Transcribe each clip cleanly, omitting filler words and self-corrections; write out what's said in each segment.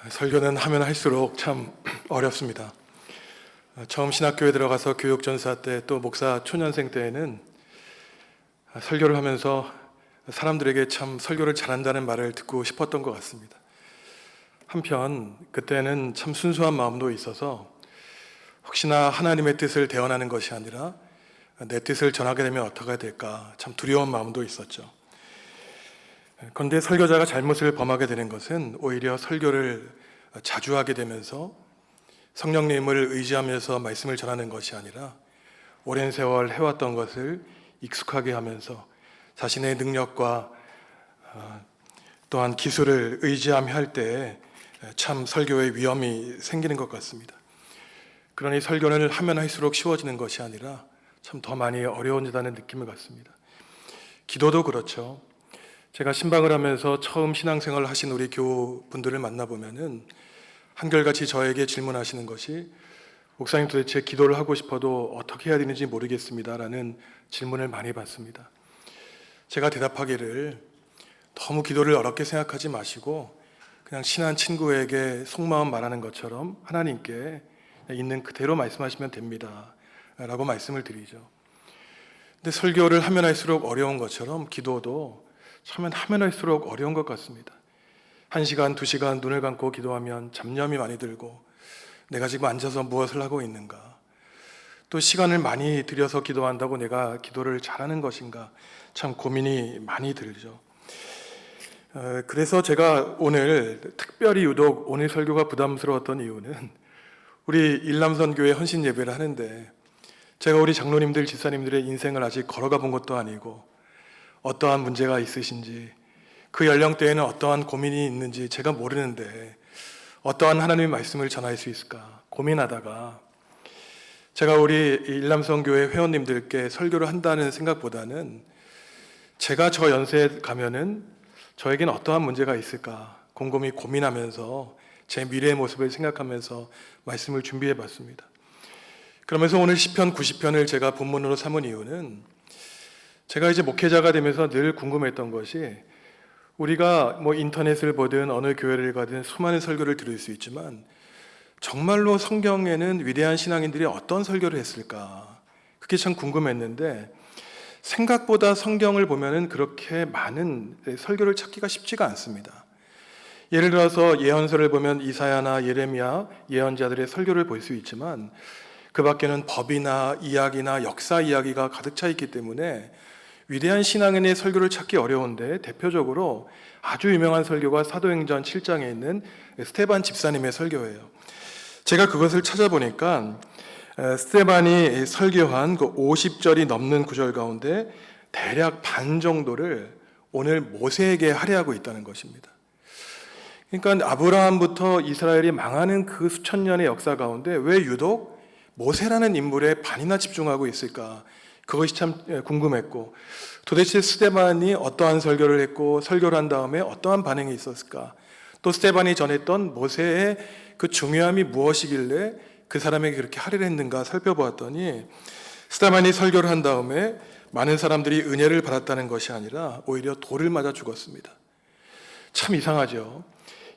설교는 하면 할수록 참 어렵습니다. 처음 신학교에 들어가서 교육전사 때 또 목사 초년생 때에는 설교를 하면서 사람들에게 참 설교를 잘한다는 말을 듣고 싶었던 것 같습니다. 한편 그때는 참 순수한 마음도 있어서 혹시나 하나님의 뜻을 대언하는 것이 아니라 내 뜻을 전하게 되면 어떻게 될까 참 두려운 마음도 있었죠. 그런데 설교자가 잘못을 범하게 되는 것은 오히려 설교를 자주 하게 되면서 성령님을 의지하면서 말씀을 전하는 것이 아니라 오랜 세월 해왔던 것을 익숙하게 하면서 자신의 능력과 또한 기술을 의지하며 할 때 참 설교의 위험이 생기는 것 같습니다. 그러니 설교를 하면 할수록 쉬워지는 것이 아니라 참 더 많이 어려워진다는 느낌을 갖습니다. 기도도 그렇죠. 제가 신방을 하면서 처음 신앙생활을 하신 우리 교우분들을 만나보면은 한결같이 저에게 질문하시는 것이 목사님 도대체 기도를 하고 싶어도 어떻게 해야 되는지 모르겠습니다 라는 질문을 많이 받습니다. 제가 대답하기를 너무 기도를 어렵게 생각하지 마시고 그냥 친한 친구에게 속마음 말하는 것처럼 하나님께 있는 그대로 말씀하시면 됩니다 라고 말씀을 드리죠. 근데 설교를 하면 할수록 어려운 것처럼 기도도 처음엔 하면 할수록 어려운 것 같습니다. 1시간, 2시간 눈을 감고 기도하면 잡념이 많이 들고 내가 지금 앉아서 무엇을 하고 있는가, 또 시간을 많이 들여서 기도한다고 내가 기도를 잘하는 것인가 참 고민이 많이 들죠. 그래서 제가 오늘 특별히 유독 오늘 설교가 부담스러웠던 이유는 우리 일남선교회 헌신 예배를 하는데 제가 우리 장로님들, 집사님들의 인생을 아직 걸어가 본 것도 아니고 어떠한 문제가 있으신지 그 연령대에는 어떠한 고민이 있는지 제가 모르는데 어떠한 하나님의 말씀을 전할 수 있을까 고민하다가 제가 우리 일남성교회 회원님들께 설교를 한다는 생각보다는 제가 저 연세에 가면은 저에겐 어떠한 문제가 있을까 곰곰이 고민하면서 제 미래의 모습을 생각하면서 말씀을 준비해 봤습니다. 그러면서 오늘 시편 90편을 제가 본문으로 삼은 이유는 제가 이제 목회자가 되면서 늘 궁금했던 것이 우리가 뭐 인터넷을 보든 어느 교회를 가든 수많은 설교를 들을 수 있지만 정말로 성경에는 위대한 신앙인들이 어떤 설교를 했을까 그게 참 궁금했는데 생각보다 성경을 보면은 그렇게 많은 설교를 찾기가 쉽지가 않습니다. 예를 들어서 예언서를 보면 이사야나 예레미야 예언자들의 설교를 볼 수 있지만 그 밖에는 법이나 이야기나 역사 이야기가 가득 차 있기 때문에 위대한 신앙인의 설교를 찾기 어려운데 대표적으로 아주 유명한 설교가 사도행전 7장에 있는 스데반 집사님의 설교예요. 제가 그것을 찾아보니까 스데반이 설교한 그 50절이 넘는 구절 가운데 대략 반 정도를 오늘 모세에게 할애하고 있다는 것입니다. 그러니까 아브라함부터 이스라엘이 망하는 그 수천 년의 역사 가운데 왜 유독 모세라는 인물에 반이나 집중하고 있을까? 그것이 참 궁금했고 도대체 스데반이 어떠한 설교를 했고 설교를 한 다음에 어떠한 반응이 있었을까? 또 스데반이 전했던 모세의 그 중요함이 무엇이길래 그 사람에게 그렇게 할애를 했는가 살펴보았더니 스데반이 설교를 한 다음에 많은 사람들이 은혜를 받았다는 것이 아니라 오히려 돌을 맞아 죽었습니다. 참 이상하죠.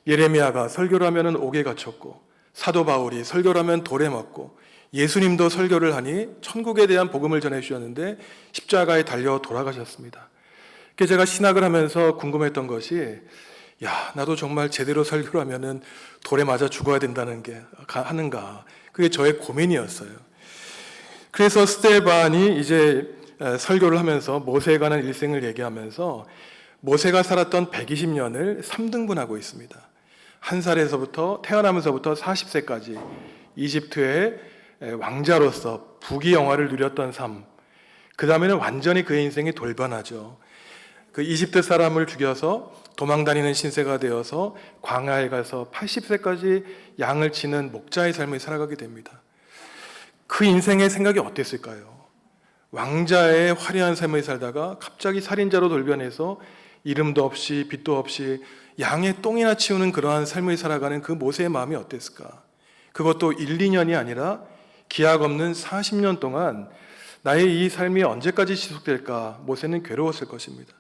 예레미야가 설교를 하면 옥에 갇혔고 사도 바울이 설교를 하면 돌에 맞고 예수님도 설교를 하니 천국에 대한 복음을 전해주셨는데 십자가에 달려 돌아가셨습니다. 그래서 제가 신학을 하면서 궁금했던 것이 나도 정말 제대로 설교를 하면은 돌에 맞아 죽어야 된다는 게 하는가 그게 저의 고민이었어요. 그래서 스데반이 이제 설교를 하면서 모세에 관한 일생을 얘기하면서 모세가 살았던 120년을 3등분하고 있습니다. 1살에서부터 태어나면서부터 40세까지 이집트의 왕자로서 부귀영화를 누렸던 삶, 그 다음에는 완전히 그의 인생이 돌변하죠. 그 이집트 사람을 죽여서 도망다니는 신세가 되어서 광야에 가서 80세까지 양을 치는 목자의 삶을 살아가게 됩니다. 그 인생의 생각이 어땠을까요? 왕자의 화려한 삶을 살다가 갑자기 살인자로 돌변해서 이름도 없이 빚도 없이 양의 똥이나 치우는 그러한 삶을 살아가는 그 모세의 마음이 어땠을까? 그것도 1, 2년이 아니라 기약 없는 40년 동안 나의 이 삶이 언제까지 지속될까? 모세는 괴로웠을 것입니다.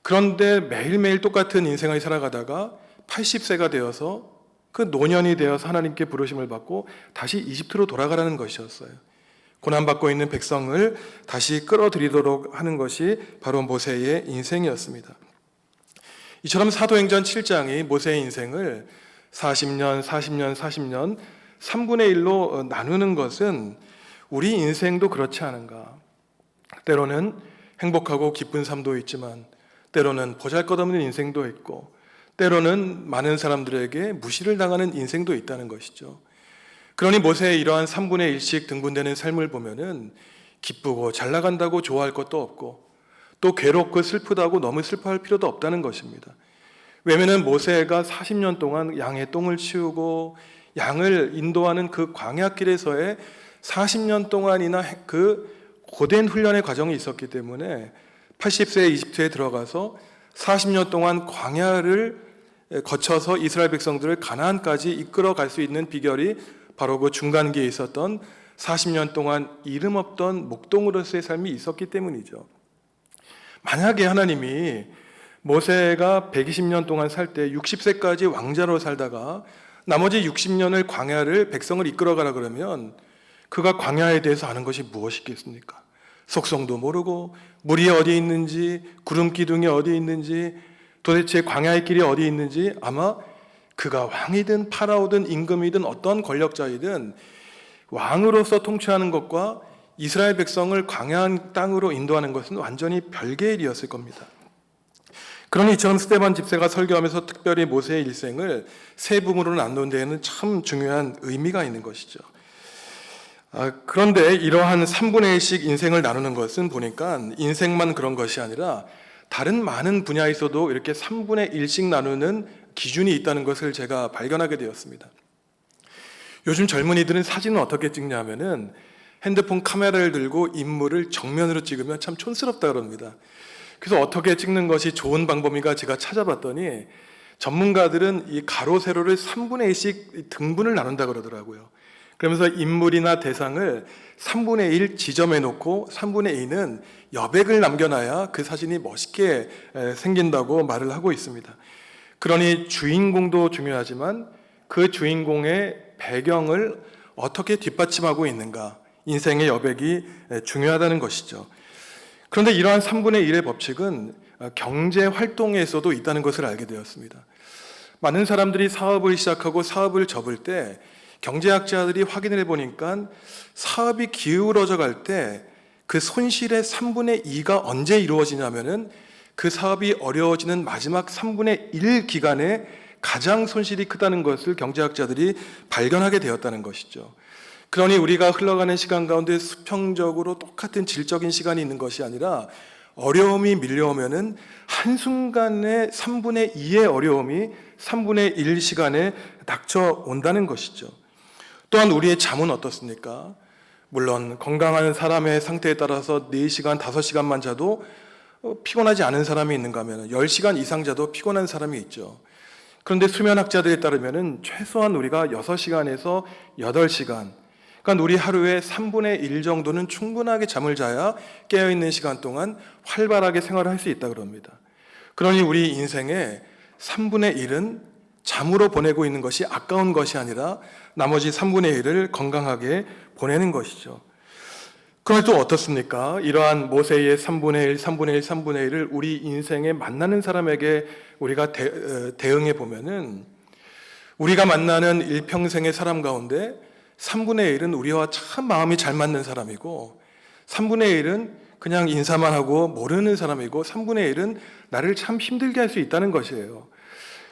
그런데 매일매일 똑같은 인생을 살아가다가 80세가 되어서 그 노년이 되어서 하나님께 부르심을 받고 다시 이집트로 돌아가라는 것이었어요. 고난받고 있는 백성을 다시 끌어들이도록 하는 것이 바로 모세의 인생이었습니다. 이처럼 사도행전 7장이 모세의 인생을 40년, 40년, 40년 3분의 1로 나누는 것은 우리 인생도 그렇지 않은가. 때로는 행복하고 기쁜 삶도 있지만 때로는 보잘것없는 인생도 있고 때로는 많은 사람들에게 무시를 당하는 인생도 있다는 것이죠. 그러니 모세의 이러한 3분의 1씩 등분되는 삶을 보면은 기쁘고 잘 나간다고 좋아할 것도 없고 또 괴롭고 슬프다고 너무 슬퍼할 필요도 없다는 것입니다. 왜냐하면 모세가 40년 동안 양의 똥을 치우고 양을 인도하는 그 광야길에서의 40년 동안이나 그 고된 훈련의 과정이 있었기 때문에 80세에 이집트에 들어가서 40년 동안 광야를 거쳐서 이스라엘 백성들을 가나안까지 이끌어 갈 수 있는 비결이 바로 그 중간기에 있었던 40년 동안 이름 없던 목동으로서의 삶이 있었기 때문이죠. 만약에 하나님이 모세가 120년 동안 살 때 60세까지 왕자로 살다가 나머지 60년을 광야를 백성을 이끌어가라 그러면 그가 광야에 대해서 아는 것이 무엇이겠습니까? 속성도 모르고 물이 어디 있는지 구름 기둥이 어디 있는지 도대체 광야의 길이 어디 있는지 아마 그가 왕이든 파라오든 임금이든 어떤 권력자이든 왕으로서 통치하는 것과 이스라엘 백성을 광야한 땅으로 인도하는 것은 완전히 별개의 일이었을 겁니다. 그러니 이처럼 스데반 집사가 설교하면서 특별히 모세의 일생을 세 부분으로 나눈 데에는 참 중요한 의미가 있는 것이죠. 그런데 이러한 3분의 1씩 인생을 나누는 것은 보니까 인생만 그런 것이 아니라 다른 많은 분야에서도 이렇게 3분의 1씩 나누는 기준이 있다는 것을 제가 발견하게 되었습니다. 요즘 젊은이들은 사진을 어떻게 찍냐면은 핸드폰 카메라를 들고 인물을 정면으로 찍으면 참 촌스럽다 그럽니다. 그래서 어떻게 찍는 것이 좋은 방법인가 제가 찾아봤더니 전문가들은 이 가로 세로를 3분의 1씩 등분을 나눈다 그러더라고요. 그러면서 인물이나 대상을 3분의 1 지점에 놓고 3분의 2는 여백을 남겨놔야 그 사진이 멋있게 생긴다고 말을 하고 있습니다. 그러니 주인공도 중요하지만 그 주인공의 배경을 어떻게 뒷받침하고 있는가, 인생의 여백이 중요하다는 것이죠. 그런데 이러한 3분의 1의 법칙은 경제 활동에서도 있다는 것을 알게 되었습니다. 많은 사람들이 사업을 시작하고 사업을 접을 때 경제학자들이 확인을 해보니까 사업이 기울어져 갈 때 그 손실의 3분의 2가 언제 이루어지냐면은 그 사업이 어려워지는 마지막 3분의 1 기간에 가장 손실이 크다는 것을 경제학자들이 발견하게 되었다는 것이죠. 그러니 우리가 흘러가는 시간 가운데 수평적으로 똑같은 질적인 시간이 있는 것이 아니라 어려움이 밀려오면은 한순간에 3분의 2의 어려움이 3분의 1 시간에 닥쳐온다는 것이죠. 또한 우리의 잠은 어떻습니까? 물론 건강한 사람의 상태에 따라서 4시간, 5시간만 자도 피곤하지 않은 사람이 있는가 하면 10시간 이상 자도 피곤한 사람이 있죠. 그런데 수면학자들에 따르면 최소한 우리가 6시간에서 8시간, 그러니까 우리 하루에 3분의 1 정도는 충분하게 잠을 자야 깨어있는 시간 동안 활발하게 생활을 할 수 있다고 합니다. 그러니 우리 인생의 3분의 1은 잠으로 보내고 있는 것이 아까운 것이 아니라 나머지 3분의 1을 건강하게 보내는 것이죠. 그런데 또 어떻습니까? 이러한 모세의 3분의 1, 3분의 1, 3분의 1을 우리 인생에 만나는 사람에게 우리가 대응해 보면은 우리가 만나는 일평생의 사람 가운데 3분의 1은 우리와 참 마음이 잘 맞는 사람이고 3분의 1은 그냥 인사만 하고 모르는 사람이고 3분의 1은 나를 참 힘들게 할 수 있다는 것이에요.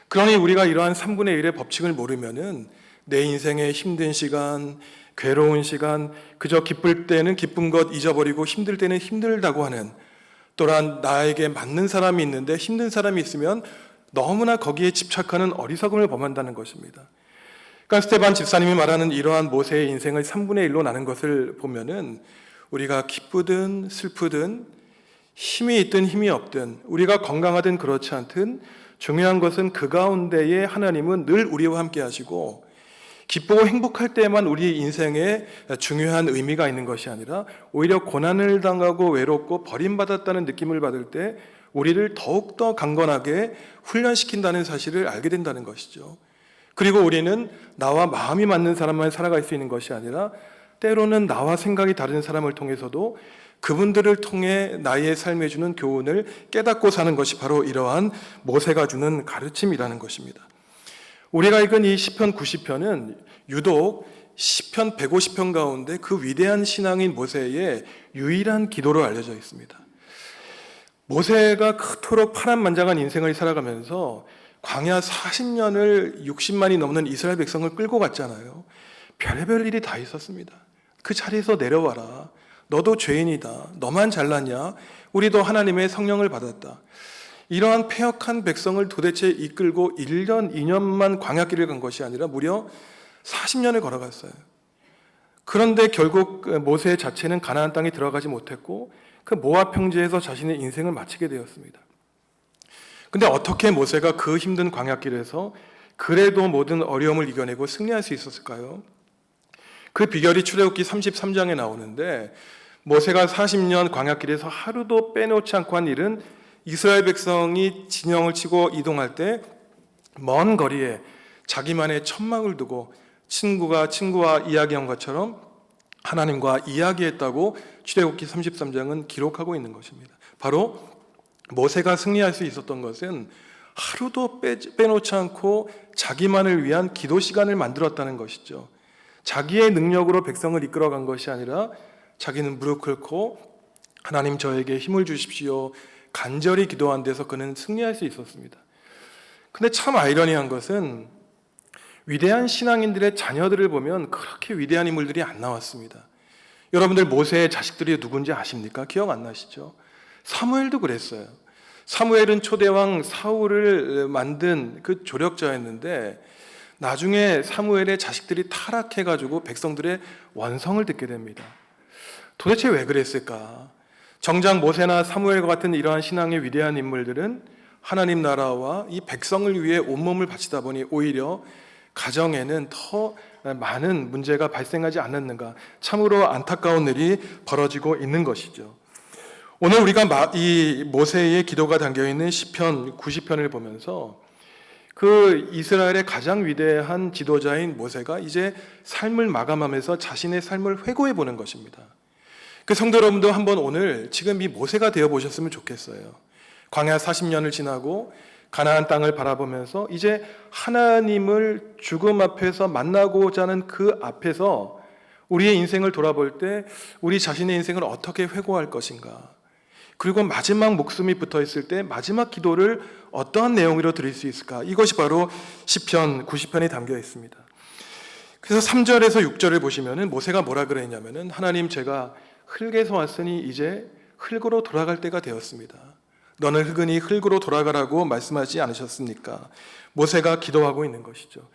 그러니 우리가 이러한 3분의 1의 법칙을 모르면은 내 인생의 힘든 시간, 괴로운 시간, 그저 기쁠 때는 기쁜 것 잊어버리고 힘들 때는 힘들다고 하는, 또한 나에게 맞는 사람이 있는데 힘든 사람이 있으면 너무나 거기에 집착하는 어리석음을 범한다는 것입니다. 그러니까 스데반 집사님이 말하는 이러한 모세의 인생을 3분의 1로 나눈 것을 보면은 우리가 기쁘든 슬프든 힘이 있든 힘이 없든 우리가 건강하든 그렇지 않든 중요한 것은 그 가운데에 하나님은 늘 우리와 함께 하시고 기쁘고 행복할 때만 우리 인생에 중요한 의미가 있는 것이 아니라 오히려 고난을 당하고 외롭고 버림받았다는 느낌을 받을 때 우리를 더욱더 강건하게 훈련시킨다는 사실을 알게 된다는 것이죠. 그리고 우리는 나와 마음이 맞는 사람만 살아갈 수 있는 것이 아니라 때로는 나와 생각이 다른 사람을 통해서도 그분들을 통해 나의 삶에 주는 교훈을 깨닫고 사는 것이 바로 이러한 모세가 주는 가르침이라는 것입니다. 우리가 읽은 이 시편 90편은 유독 시편 150편 가운데 그 위대한 신앙인 모세의 유일한 기도로 알려져 있습니다. 모세가 그토록 파란만장한 인생을 살아가면서 광야 40년을 60만이 넘는 이스라엘 백성을 끌고 갔잖아요. 별의별 일이 다 있었습니다. 그 자리에서 내려와라. 너도 죄인이다. 너만 잘났냐? 우리도 하나님의 성령을 받았다. 이러한 패역한 백성을 도대체 이끌고 1년, 2년만 광야길을 간 것이 아니라 무려 40년을 걸어갔어요. 그런데 결국 모세 자체는 가나안 땅에 들어가지 못했고 그 모압 평지에서 자신의 인생을 마치게 되었습니다. 근데 어떻게 모세가 그 힘든 광야길에서 그래도 모든 어려움을 이겨내고 승리할 수 있었을까요? 그 비결이 출애굽기 33장에 나오는데 모세가 40년 광야길에서 하루도 빼놓지 않고 한 일은 이스라엘 백성이 진영을 치고 이동할 때 먼 거리에 자기만의 천막을 두고 친구가 친구와 이야기한 것처럼 하나님과 이야기했다고 출애굽기 33장은 기록하고 있는 것입니다. 바로 모세가 승리할 수 있었던 것은 하루도 빼놓지 않고 자기만을 위한 기도 시간을 만들었다는 것이죠. 자기의 능력으로 백성을 이끌어간 것이 아니라 자기는 무릎 꿇고 하나님 저에게 힘을 주십시오 간절히 기도한 데서 그는 승리할 수 있었습니다. 근데 참 아이러니한 것은 위대한 신앙인들의 자녀들을 보면 그렇게 위대한 인물들이 안 나왔습니다. 여러분들 모세의 자식들이 누군지 아십니까? 기억 안 나시죠? 사무엘도 그랬어요. 사무엘은 초대왕 사울을 만든 그 조력자였는데 나중에 사무엘의 자식들이 타락해가지고 백성들의 원성을 듣게 됩니다. 도대체 왜 그랬을까? 정작 모세나 사무엘과 같은 이러한 신앙의 위대한 인물들은 하나님 나라와 이 백성을 위해 온몸을 바치다 보니 오히려 가정에는 더 많은 문제가 발생하지 않았는가, 참으로 안타까운 일이 벌어지고 있는 것이죠. 오늘 우리가 이 모세의 기도가 담겨있는 시편 90편을 보면서 그 이스라엘의 가장 위대한 지도자인 모세가 이제 삶을 마감하면서 자신의 삶을 회고해 보는 것입니다. 그 성도 여러분도 한번 오늘 지금 이 모세가 되어 보셨으면 좋겠어요. 광야 40년을 지나고 가나안 땅을 바라보면서 이제 하나님을 죽음 앞에서 만나고자 하는 그 앞에서 우리의 인생을 돌아볼 때 우리 자신의 인생을 어떻게 회고할 것인가, 그리고 마지막 목숨이 붙어 있을 때 마지막 기도를 어떠한 내용으로 드릴 수 있을까, 이것이 바로 시편 90편에 담겨 있습니다. 그래서 3절에서 6절을 보시면은 모세가 뭐라 그랬냐면은 하나님 제가 흙에서 왔으니 이제 흙으로 돌아갈 때가 되었습니다. 너는 흙으니 흙으로 돌아가라고 말씀하지 않으셨습니까? 모세가 기도하고 있는 것이죠.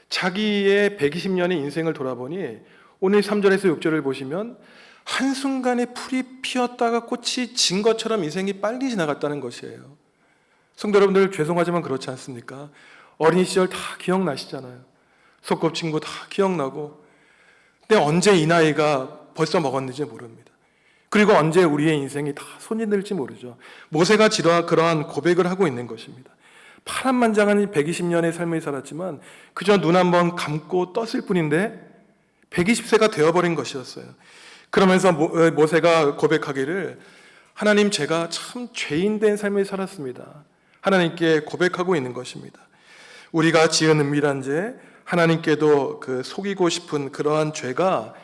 자기의 120년의 인생을 돌아보니 오늘 3절에서 6절을 보시면 한순간에 풀이 피었다가 꽃이 진 것처럼 인생이 빨리 지나갔다는 것이에요. 성도 여러분들 죄송하지만 그렇지 않습니까? 어린 시절 다 기억나시잖아요. 소꿉친구 다 기억나고, 근데 언제 이 나이가 벌써 먹었는지 모릅니다. 그리고 언제 우리의 인생이 다 손이 들지 모르죠. 모세가 그러한 고백을 하고 있는 것입니다. 파란만장한 120년의 삶을 살았지만 그저 눈 한번 감고 떴을 뿐인데 120세가 되어버린 것이었어요. 그러면서 모세가 고백하기를 하나님 제가 참 죄인된 삶을 살았습니다. 하나님께 고백하고 있는 것입니다. 우리가 지은 은밀한 죄, 하나님께도 속이고 싶은 그러한 죄가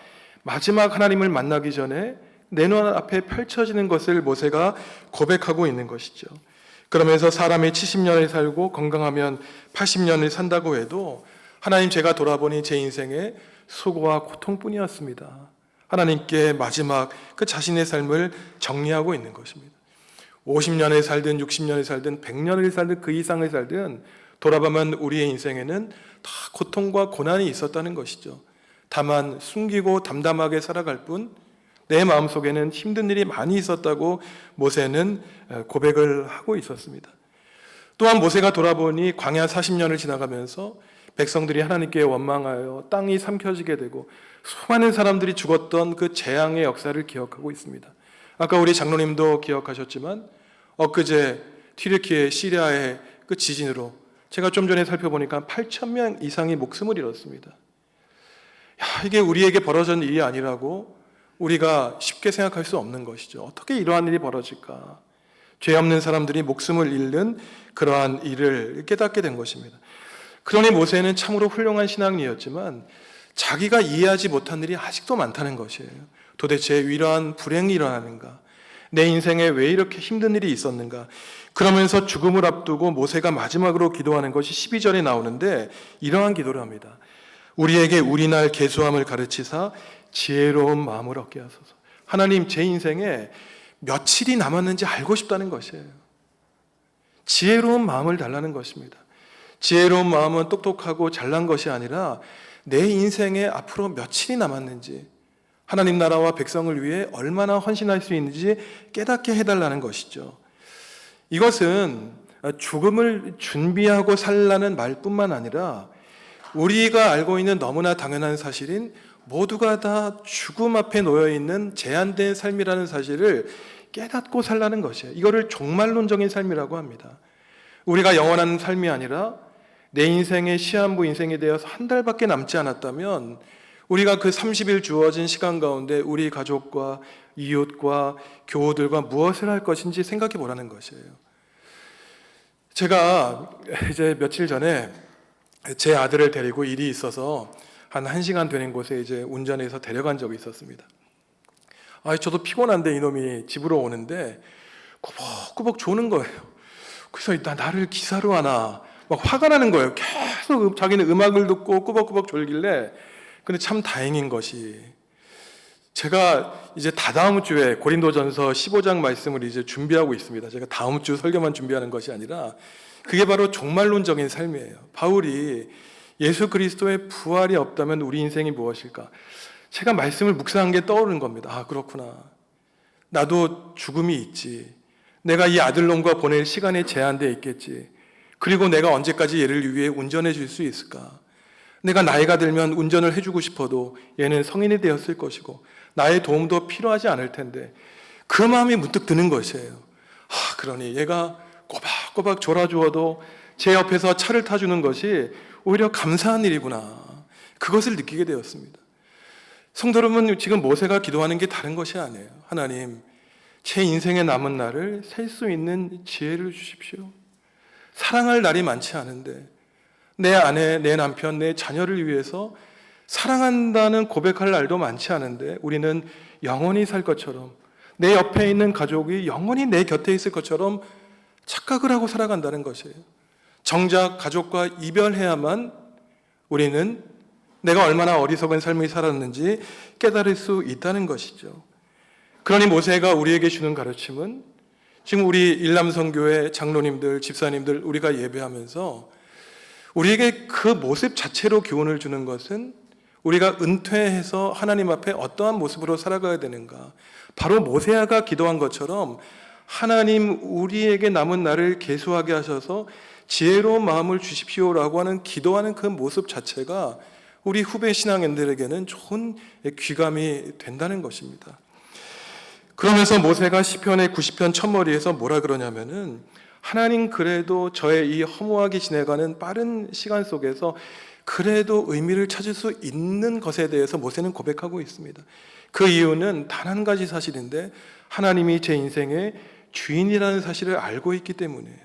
마지막 하나님을 만나기 전에 내 눈앞에 펼쳐지는 것을 모세가 고백하고 있는 것이죠. 그러면서 사람이 70년을 살고 건강하면 80년을 산다고 해도 하나님 제가 돌아보니 제 인생에 수고와 고통뿐이었습니다. 하나님께 마지막 그 자신의 삶을 정리하고 있는 것입니다. 50년을 살든 60년을 살든 100년을 살든 그 이상을 살든 돌아보면 우리의 인생에는 다 고통과 고난이 있었다는 것이죠. 다만 숨기고 담담하게 살아갈 뿐 내 마음속에는 힘든 일이 많이 있었다고 모세는 고백을 하고 있었습니다. 또한 모세가 돌아보니 광야 40년을 지나가면서 백성들이 하나님께 원망하여 땅이 삼켜지게 되고 수많은 사람들이 죽었던 그 재앙의 역사를 기억하고 있습니다. 아까 우리 장로님도 기억하셨지만 엊그제 튀르키예 시리아의 그 지진으로 제가 좀 전에 살펴보니까 8,000명 이상이 목숨을 잃었습니다. 이게 우리에게 벌어진 일이 아니라고 우리가 쉽게 생각할 수 없는 것이죠. 어떻게 이러한 일이 벌어질까? 죄 없는 사람들이 목숨을 잃는 그러한 일을 깨닫게 된 것입니다. 그러니 모세는 참으로 훌륭한 신앙인이었지만 자기가 이해하지 못한 일이 아직도 많다는 것이에요. 도대체 이러한 불행이 일어나는가? 내 인생에 왜 이렇게 힘든 일이 있었는가? 그러면서 죽음을 앞두고 모세가 마지막으로 기도하는 것이 12절에 나오는데 이러한 기도를 합니다. 우리에게 우리날 계수함을 가르치사 지혜로운 마음을 얻게 하소서. 하나님, 제 인생에 며칠이 남았는지 알고 싶다는 것이에요. 지혜로운 마음을 달라는 것입니다. 지혜로운 마음은 똑똑하고 잘난 것이 아니라 내 인생에 앞으로 며칠이 남았는지, 하나님 나라와 백성을 위해 얼마나 헌신할 수 있는지 깨닫게 해달라는 것이죠. 이것은 죽음을 준비하고 살라는 말뿐만 아니라 우리가 알고 있는 너무나 당연한 사실인 모두가 다 죽음 앞에 놓여있는 제한된 삶이라는 사실을 깨닫고 살라는 것이에요. 이거를 종말론적인 삶이라고 합니다. 우리가 영원한 삶이 아니라 내 인생의 시한부 인생에 대해서 한 달밖에 남지 않았다면 우리가 그 30일 주어진 시간 가운데 우리 가족과 이웃과 교우들과 무엇을 할 것인지 생각해 보라는 것이에요. 제가 이제 며칠 전에 제 아들을 데리고 일이 있어서 한 1시간 되는 곳에 이제 운전해서 데려간 적이 있었습니다. 저도 피곤한데 이놈이 집으로 오는데 꾸벅꾸벅 조는 거예요. 그래서 나를 기사로 하나 막 화가 나는 거예요. 계속 자기는 음악을 듣고 꾸벅꾸벅 졸길래. 근데 참 다행인 것이 제가 이제 다다음 주에 고린도전서 15장 말씀을 이제 준비하고 있습니다. 제가 다음 주 설교만 준비하는 것이 아니라 그게 바로 종말론적인 삶이에요. 바울이 예수 그리스도의 부활이 없다면 우리 인생이 무엇일까? 제가 말씀을 묵상한 게 떠오르는 겁니다. 그렇구나. 나도 죽음이 있지. 내가 이 아들놈과 보낼 시간이 제한되어 있겠지. 그리고 내가 언제까지 얘를 위해 운전해 줄 수 있을까? 내가 나이가 들면 운전을 해주고 싶어도 얘는 성인이 되었을 것이고 나의 도움도 필요하지 않을 텐데 그 마음이 문득 드는 것이에요. 그러니 얘가 꼬박꼬박 졸아주어도 제 옆에서 차를 타주는 것이 오히려 감사한 일이구나. 그것을 느끼게 되었습니다. 성도 여러분, 지금 모세가 기도하는 게 다른 것이 아니에요. 하나님, 제 인생의 남은 날을 셀 수 있는 지혜를 주십시오. 사랑할 날이 많지 않은데 내 아내, 내 남편, 내 자녀를 위해서 사랑한다는 고백할 날도 많지 않은데 우리는 영원히 살 것처럼 내 옆에 있는 가족이 영원히 내 곁에 있을 것처럼 착각을 하고 살아간다는 것이에요. 정작 가족과 이별해야만 우리는 내가 얼마나 어리석은 삶을 살았는지 깨달을 수 있다는 것이죠. 그러니 모세가 우리에게 주는 가르침은 지금 우리 일남선교회 장로님들, 집사님들 우리가 예배하면서 우리에게 그 모습 자체로 교훈을 주는 것은 우리가 은퇴해서 하나님 앞에 어떠한 모습으로 살아가야 되는가. 바로 모세아가 기도한 것처럼 하나님 우리에게 남은 날을 계수하게 하셔서 지혜로운 마음을 주십시오라고 하는 기도하는 그 모습 자체가 우리 후배 신앙인들에게는 좋은 귀감이 된다는 것입니다. 그러면서 모세가 시편의 90편 첫머리에서 뭐라 그러냐면은 하나님 그래도 저의 이 허무하게 지내가는 빠른 시간 속에서 그래도 의미를 찾을 수 있는 것에 대해서 모세는 고백하고 있습니다. 그 이유는 단 한 가지 사실인데 하나님이 제 인생의 주인이라는 사실을 알고 있기 때문이에요.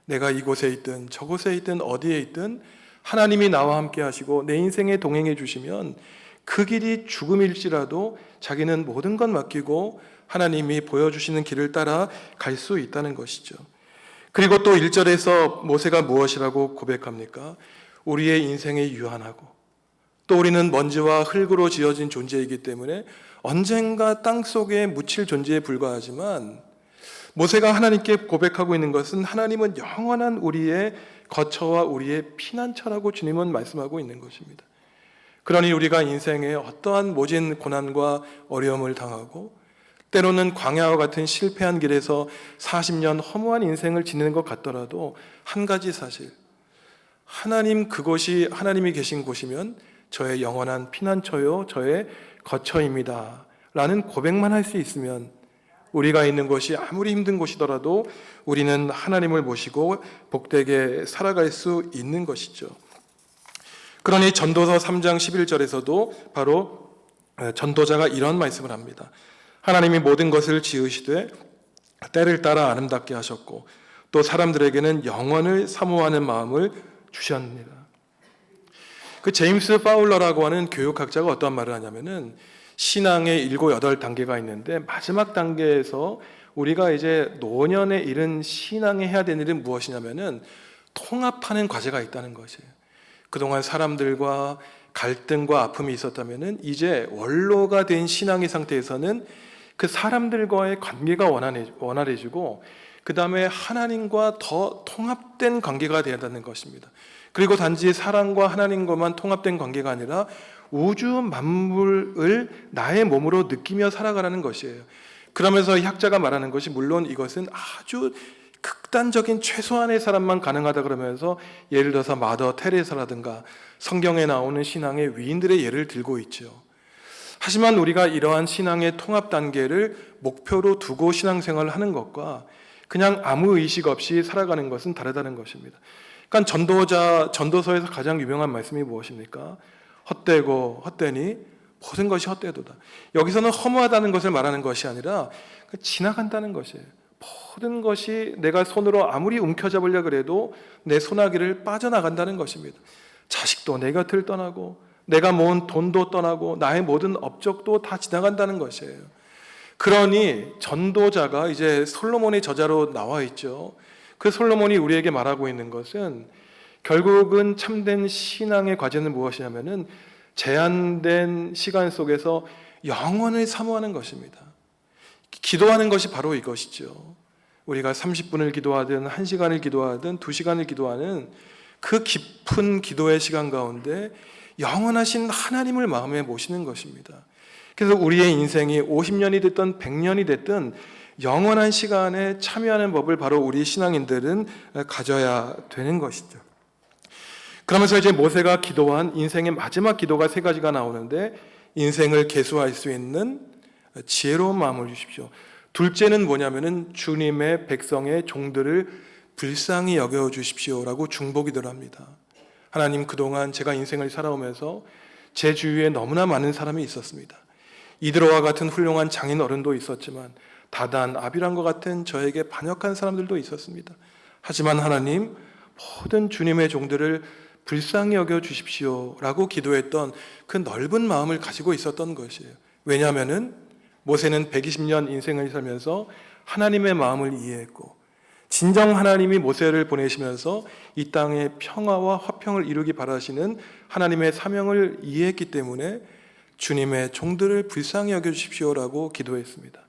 내가 이곳에 있든 저곳에 있든 어디에 있든 하나님이 나와 함께 하시고 내 인생에 동행해 주시면 그 길이 죽음일지라도 자기는 모든 것 맡기고 하나님이 보여주시는 길을 따라 갈 수 있다는 것이죠. 그리고 또 1절에서 모세가 무엇이라고 고백합니까? 우리의 인생이 유한하고 또 우리는 먼지와 흙으로 지어진 존재이기 때문에 언젠가 땅속에 묻힐 존재에 불과하지만 모세가 하나님께 고백하고 있는 것은 하나님은 영원한 우리의 거처와 우리의 피난처라고 주님은 말씀하고 있는 것입니다. 그러니 우리가 인생에 어떠한 모진 고난과 어려움을 당하고 때로는 광야와 같은 실패한 길에서 40년 허무한 인생을 지내는 것 같더라도 한 가지 사실, 하나님 그곳이 하나님이 계신 곳이면 저의 영원한 피난처요 저의 거처입니다 라는 고백만 할 수 있으면 우리가 있는 곳이 아무리 힘든 곳이더라도 우리는 하나님을 모시고 복되게 살아갈 수 있는 것이죠. 그러니 전도서 3장 11절에서도 바로 전도자가 이런 말씀을 합니다. 하나님이 모든 것을 지으시되 때를 따라 아름답게 하셨고 또 사람들에게는 영원을 사모하는 마음을 주셨느니라. 그 제임스 파울러라고 하는 교육학자가 어떤 말을 하냐면은 신앙의 7, 8단계가 있는데 마지막 단계에서 우리가 이제 노년에 이른 신앙에 해야 되는 일은 무엇이냐면은 통합하는 과제가 있다는 것이에요. 그동안 사람들과 갈등과 아픔이 있었다면은 이제 원로가 된 신앙의 상태에서는 그 사람들과의 관계가 원활해지고 그 다음에 하나님과 더 통합된 관계가 되어야 한다는 것입니다. 그리고 단지 사랑과 하나님과만 통합된 관계가 아니라 우주 만물을 나의 몸으로 느끼며 살아가라는 것이에요. 그러면서 학자가 말하는 것이 물론 이것은 아주 극단적인 최소한의 사람만 가능하다 그러면서 예를 들어서 마더 테레사라든가 성경에 나오는 신앙의 위인들의 예를 들고 있죠. 하지만 우리가 이러한 신앙의 통합 단계를 목표로 두고 신앙생활을 하는 것과 그냥 아무 의식 없이 살아가는 것은 다르다는 것입니다. 그러니까 전도서에서 가장 유명한 말씀이 무엇입니까? 헛되고 헛되니 모든 것이 헛되도다. 여기서는 허무하다는 것을 말하는 것이 아니라 지나간다는 것이에요. 모든 것이 내가 손으로 아무리 움켜잡으려 그래도 내 손아귀를 빠져나간다는 것입니다. 자식도 내 곁을 떠나고 내가 모은 돈도 떠나고 나의 모든 업적도 다 지나간다는 것이에요. 그러니 전도자가 이제 솔로몬의 저자로 나와 있죠. 그 솔로몬이 우리에게 말하고 있는 것은 결국은 참된 신앙의 과제는 무엇이냐면은 제한된 시간 속에서 영원을 사모하는 것입니다. 기도하는 것이 바로 이것이죠. 우리가 30분을 기도하든 1시간을 기도하든 2시간을 기도하는 그 깊은 기도의 시간 가운데 영원하신 하나님을 마음에 모시는 것입니다. 그래서 우리의 인생이 50년이 됐든 100년이 됐든 영원한 시간에 참여하는 법을 바로 우리 신앙인들은 가져야 되는 것이죠. 그러면서 이제 모세가 기도한 인생의 마지막 기도가 3가지가 나오는데 인생을 계수할 수 있는 지혜로운 마음을 주십시오. 둘째는 뭐냐면은 주님의 백성의 종들을 불쌍히 여겨 주십시오라고 중보기도를 합니다. 하나님, 그동안 제가 인생을 살아오면서 제 주위에 너무나 많은 사람이 있었습니다. 이드로와 같은 훌륭한 장인 어른도 있었지만 다단, 아비람과 같은 저에게 반역한 사람들도 있었습니다. 하지만 하나님, 모든 주님의 종들을 불쌍히 여겨 주십시오라고 기도했던 그 넓은 마음을 가지고 있었던 것이에요. 왜냐하면은 모세는 120년 인생을 살면서 하나님의 마음을 이해했고 진정 하나님이 모세를 보내시면서 이 땅에 평화와 화평을 이루기 바라시는 하나님의 사명을 이해했기 때문에 주님의 종들을 불쌍히 여겨주십시오라고 기도했습니다.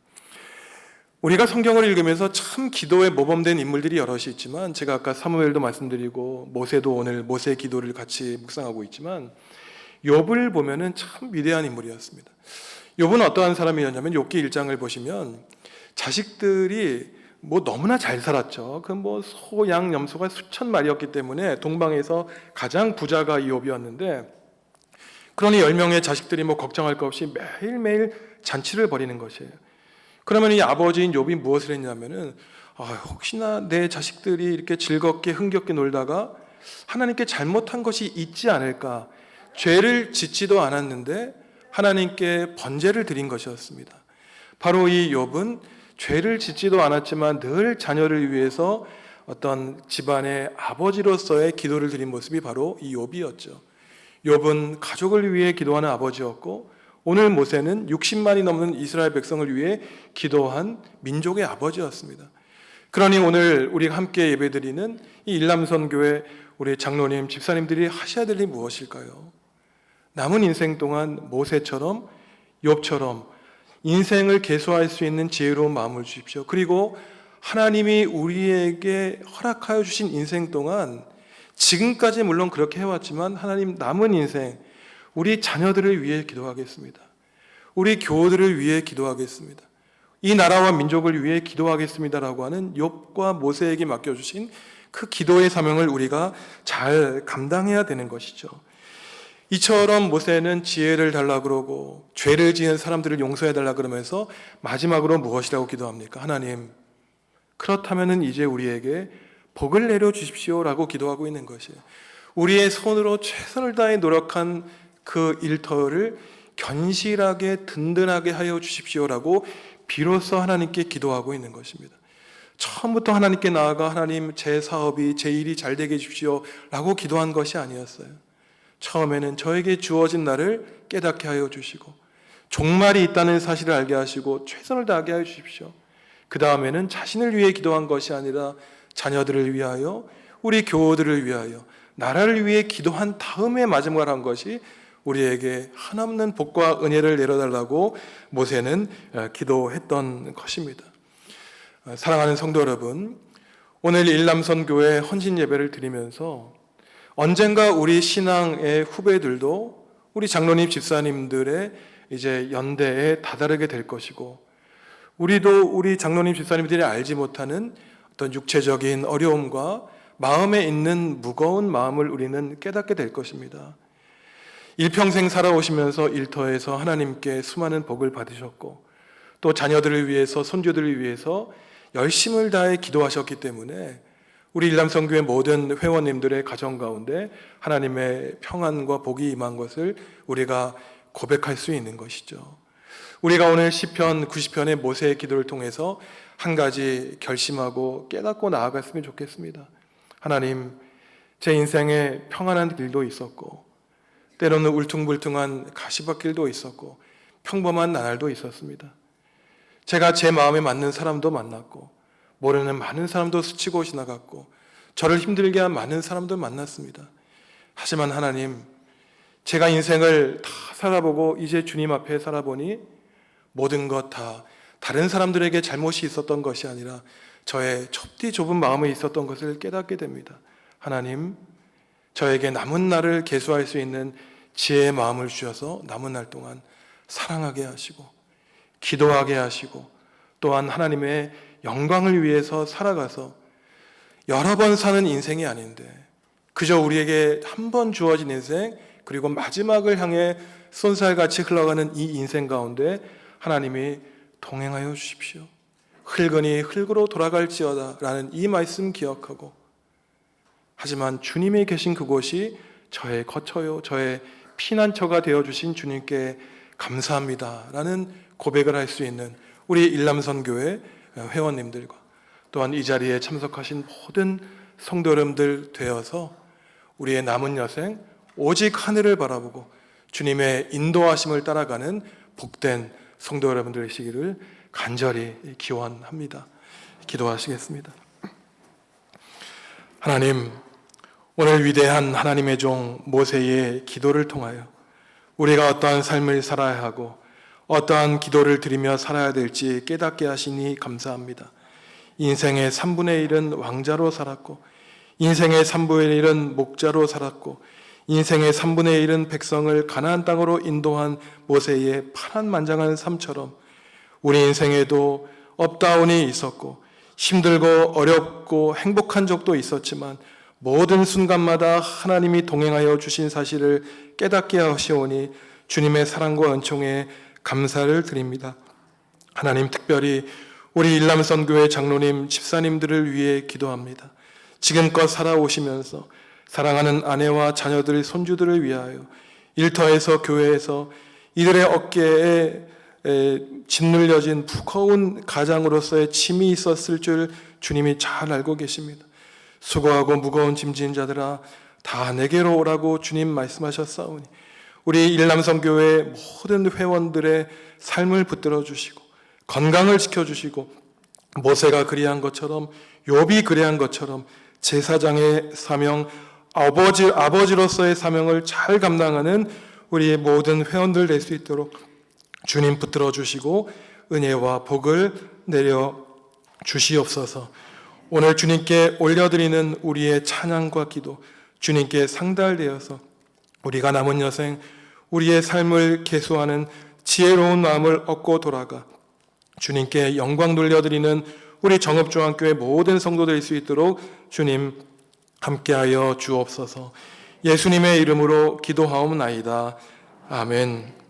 우리가 성경을 읽으면서 참 기도에 모범된 인물들이 여럿이 있지만 제가 아까 사무엘도 말씀드리고 모세도 오늘 모세의 기도를 같이 묵상하고 있지만 욥을 보면은 참 위대한 인물이었습니다. 욥은 어떠한 사람이었냐면 욥기 1장을 보시면 자식들이 너무나 잘 살았죠. 소, 양, 염소가 수천 마리였기 때문에 동방에서 가장 부자가 이 욥이었는데 그러니 10명의 자식들이 걱정할 것 없이 매일매일 잔치를 벌이는 것이에요. 그러면 이 아버지인 욥이 무엇을 했냐면은 혹시나 내 자식들이 이렇게 즐겁게 흥겹게 놀다가 하나님께 잘못한 것이 있지 않을까, 죄를 짓지도 않았는데 하나님께 번제를 드린 것이었습니다. 바로 이 욥은 죄를 짓지도 않았지만 늘 자녀를 위해서 어떤 집안의 아버지로서의 기도를 드린 모습이 바로 이 욥이었죠. 욥은 가족을 위해 기도하는 아버지였고 오늘 모세는 60만이 넘는 이스라엘 백성을 위해 기도한 민족의 아버지였습니다. 그러니 오늘 우리가 함께 예배드리는 이 일남선교회 우리 장로님, 집사님들이 하셔야 될 일이 무엇일까요? 남은 인생 동안 모세처럼 욥처럼 인생을 계수할 수 있는 지혜로운 마음을 주십시오. 그리고 하나님이 우리에게 허락하여 주신 인생 동안 지금까지 물론 그렇게 해왔지만 하나님, 남은 인생 우리 자녀들을 위해 기도하겠습니다. 우리 교우들을 위해 기도하겠습니다. 이 나라와 민족을 위해 기도하겠습니다라고 하는 욥과 모세에게 맡겨주신 그 기도의 사명을 우리가 잘 감당해야 되는 것이죠. 이처럼 모세는 지혜를 달라 그러고 죄를 지은 사람들을 용서해 달라 그러면서 마지막으로 무엇이라고 기도합니까? 하나님, 그렇다면은 이제 우리에게 복을 내려 주십시오라고 기도하고 있는 것이에요. 우리의 손으로 최선을 다해 노력한 그 일터를 견실하게 든든하게 하여 주십시오라고 비로소 하나님께 기도하고 있는 것입니다. 처음부터 하나님께 나아가 하나님, 제 사업이, 제 일이 잘 되게 해주십시오 라고 기도한 것이 아니었어요. 처음에는 저에게 주어진 날을 깨닫게 하여 주시고 종말이 있다는 사실을 알게 하시고 최선을 다하게 하여 주십시오. 그 다음에는 자신을 위해 기도한 것이 아니라 자녀들을 위하여, 우리 교우들을 위하여, 나라를 위해 기도한 다음에 마지막으로 한 것이 우리에게 한없는 복과 은혜를 내려달라고 모세는 기도했던 것입니다. 사랑하는 성도 여러분, 오늘 일남선교회 헌신 예배를 드리면서 언젠가 우리 신앙의 후배들도 우리 장로님 집사님들의 이제 연대에 다다르게 될 것이고, 우리도 우리 장로님 집사님들이 알지 못하는 어떤 육체적인 어려움과 마음에 있는 무거운 마음을 우리는 깨닫게 될 것입니다. 일평생 살아오시면서 일터에서 하나님께 수많은 복을 받으셨고 또 자녀들을 위해서, 손주들을 위해서 열심을 다해 기도하셨기 때문에 우리 일남성교회 모든 회원님들의 가정 가운데 하나님의 평안과 복이 임한 것을 우리가 고백할 수 있는 것이죠. 우리가 오늘 시편 90편의 모세의 기도를 통해서 한 가지 결심하고 깨닫고 나아갔으면 좋겠습니다. 하나님, 제 인생에 평안한 길도 있었고 때로는 울퉁불퉁한 가시밭길도 있었고 평범한 나날도 있었습니다. 제가 제 마음에 맞는 사람도 만났고 모르는 많은 사람도 스치고 지나갔고 저를 힘들게 한 많은 사람도 만났습니다. 하지만 하나님, 제가 인생을 다 살아보고 이제 주님 앞에 살아보니 모든 것 다 다른 사람들에게 잘못이 있었던 것이 아니라 저의 좁디 좁은 마음에 있었던 것을 깨닫게 됩니다. 하나님, 저에게 남은 날을 계수할 수 있는 지혜의 마음을 주셔서 남은 날 동안 사랑하게 하시고 기도하게 하시고 또한 하나님의 영광을 위해서 살아가서 여러 번 사는 인생이 아닌데 그저 우리에게 한 번 주어진 인생, 그리고 마지막을 향해 쏜살같이 흘러가는 이 인생 가운데 하나님이 동행하여 주십시오. 흙은이 흙으로 돌아갈지어다 라는 이 말씀 기억하고, 하지만 주님이 계신 그곳이 저의 거처요, 저의 피난처가 되어주신 주님께 감사합니다 라는 고백을 할 수 있는 우리 일남선교회 회원님들과 또한 이 자리에 참석하신 모든 성도 여러분들 되어서 우리의 남은 여생 오직 하늘을 바라보고 주님의 인도하심을 따라가는 복된 성도 여러분들 되시기를 간절히 기원합니다. 기도하시겠습니다. 하나님, 오늘 위대한 하나님의 종 모세의 기도를 통하여 우리가 어떠한 삶을 살아야 하고 어떠한 기도를 드리며 살아야 될지 깨닫게 하시니 감사합니다. 인생의 3분의 1은 왕자로 살았고 인생의 3분의 1은 목자로 살았고 인생의 3분의 1은 백성을 가나안 땅으로 인도한 모세의 파란만장한 삶처럼 우리 인생에도 업다운이 있었고 힘들고 어렵고 행복한 적도 있었지만 모든 순간마다 하나님이 동행하여 주신 사실을 깨닫게 하시오니 주님의 사랑과 은총에 감사를 드립니다. 하나님, 특별히 우리 일남선교회 장로님, 집사님들을 위해 기도합니다. 지금껏 살아오시면서 사랑하는 아내와 자녀들, 손주들을 위하여 일터에서, 교회에서 이들의 어깨에 짓눌려진 무거운 가장으로서의 짐이 있었을 줄 주님이 잘 알고 계십니다. 수고하고 무거운 짐진 자들아 다 내게로 오라고 주님 말씀하셨사오니 우리 일남성교회 모든 회원들의 삶을 붙들어 주시고 건강을 지켜주시고 모세가 그리한 것처럼, 욥이 그리한 것처럼 제사장의 사명, 아버지로서의 사명을 잘 감당하는 우리의 모든 회원들 될 수 있도록 주님 붙들어 주시고 은혜와 복을 내려 주시옵소서. 오늘 주님께 올려드리는 우리의 찬양과 기도, 주님께 상달되어서 우리가 남은 여생 우리의 삶을 계수하는 지혜로운 마음을 얻고 돌아가 주님께 영광 돌려드리는 우리 정읍중앙교회 모든 성도될 수 있도록 주님 함께하여 주옵소서. 예수님의 이름으로 기도하옵나이다. 아멘.